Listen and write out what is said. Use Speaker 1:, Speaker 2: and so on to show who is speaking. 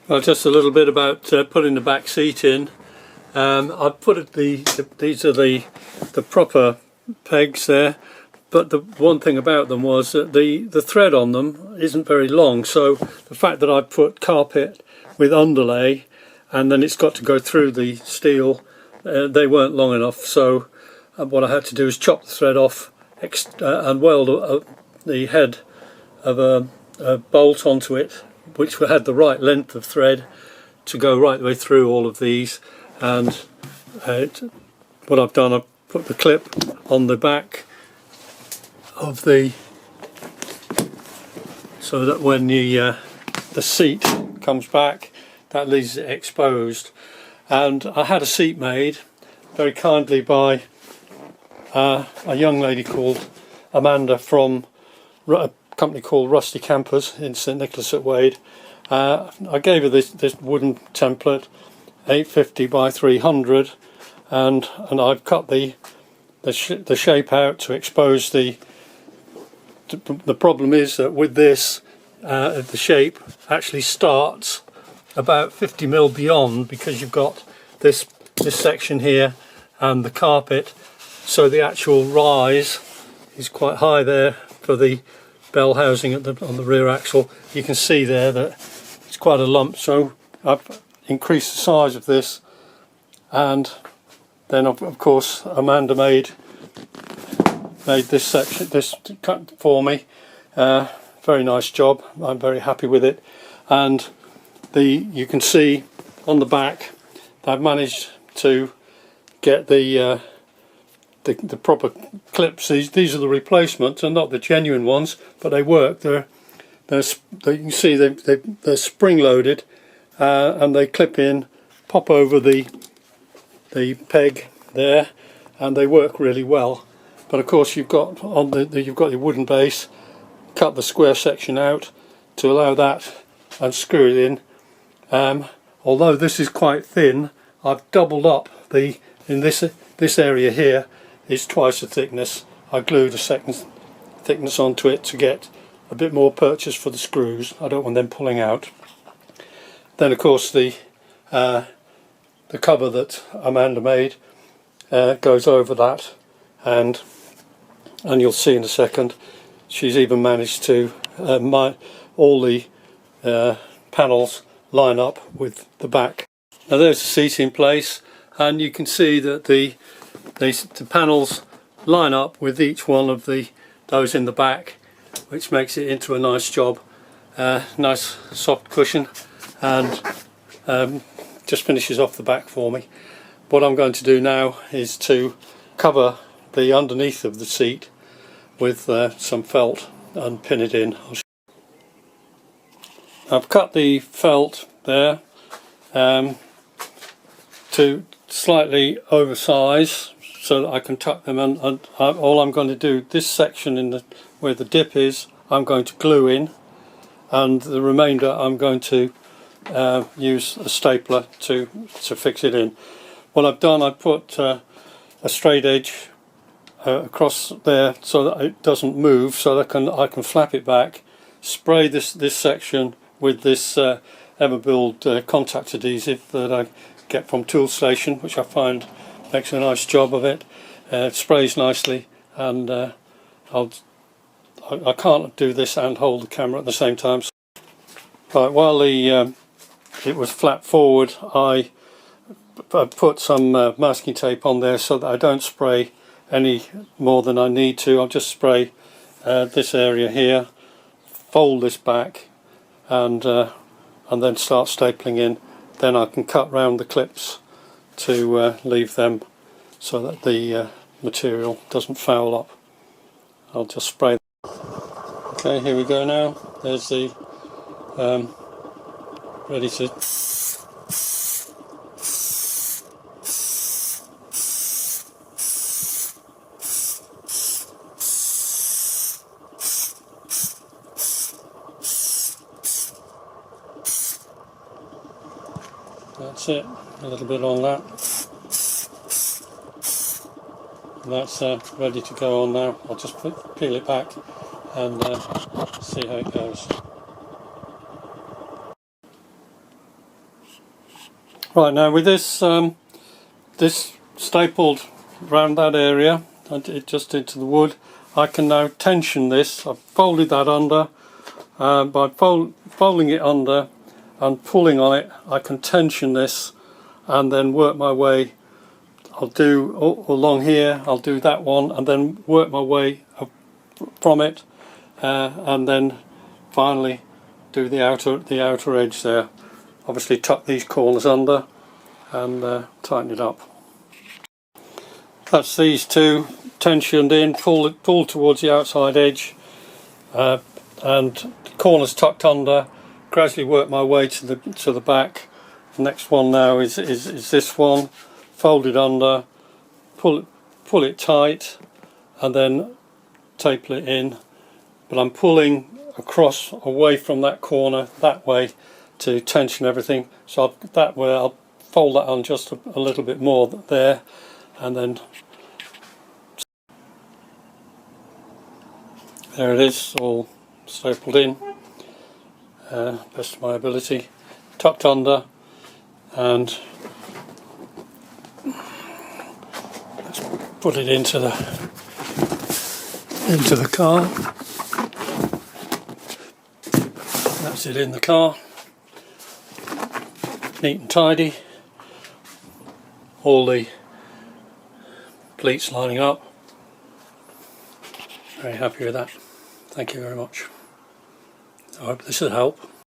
Speaker 1: Well, just a little bit about putting the back seat in. I've put these are the proper pegs there, but the one thing about them was that the thread on them isn't very long, so the fact that I put carpet with underlay and then it's got to go through the steel, they weren't long enough, so what I had to do is chop the thread off and weld the head of a bolt onto it, which had the right length of thread to go right the way through all of these. And what I've done, I've put the clip on the back of the, so that when the seat comes back, that leaves it exposed. And I had a seat made very kindly by a young lady called Amanda from a company called Rusty Campers in St Nicholas at Wade. I gave her this wooden template, 850 by 300, and I've cut the shape out to expose the problem is that with this the shape actually starts about 50mm beyond, because you've got this section here and the carpet, so the actual rise is quite high there for the bell housing on the rear axle. You can see there that it's quite a lump, so I've increased the size of this, and then of course Amanda made this section, this cut for me. Very nice job, I'm very happy with it. And you can see on the back I've managed to get the proper clips. These are the replacements and not the genuine ones, but they work. You can see they're spring loaded, and they clip in, pop over the peg there, and they work really well. But of course you've got your wooden base. Cut the square section out to allow that and screw it in. Although this is quite thin, I've doubled up in this area here is twice the thickness. I glued a second thickness onto it to get a bit more purchase for the screws. I don't want them pulling out. Then of course the cover that Amanda made goes over that, and you'll see in a second she's even managed to all the panels line up with the back. Now there's the seat in place, and you can see that the panels line up with each one of those in the back, which makes it into a nice job. Nice soft cushion, and just finishes off the back for me. What I'm going to do now is to cover the underneath of the seat with some felt and pin it in. I've cut the felt there to slightly oversize so that I can tuck them in, and all I'm going to do, this section where the dip is, I'm going to glue in, and the remainder I'm going to use a stapler to fix it in. What I've done, I put a straight edge across there so that it doesn't move, so that I can flap it back, spray this section with this Everbuild contact adhesive that I get from Toolstation, which I find makes a nice job of it. It sprays nicely, and I can't do this and hold the camera at the same time. Right, while it was flat forward, I put some masking tape on there so that I don't spray any more than I need to. I'll just spray this area here, fold this back, and then start stapling in. Then I can cut round the clips to leave them so that the material doesn't foul up. I'll just spray. Okay, here we go now. There's the ready to. That's it, a little bit on that. That's ready to go on now. I'll just peel it back and see how it goes. Right, now with this this stapled around that area, just into the wood, I can now tension this. I've folded that under. By folding it under and pulling on it, I can tension this and then work my way. I'll do along here, I'll do that one and then work my way up from it, and then finally do the outer edge there. Obviously tuck these corners under and tighten it up. That's these two tensioned in, pull towards the outside edge, and the corners tucked under. Gradually work my way to the back. The next one now is this one, folded under, pull it tight, and then taper it in. But I'm pulling across away from that corner that way to tension everything. So that way I'll fold that on just a little bit more there, and then there it is, all stapled in, best of my ability, tucked under, and let's put it into the car. That's it in the car, neat and tidy, all the pleats lining up. Very happy with that. Thank you very much. I hope this will help.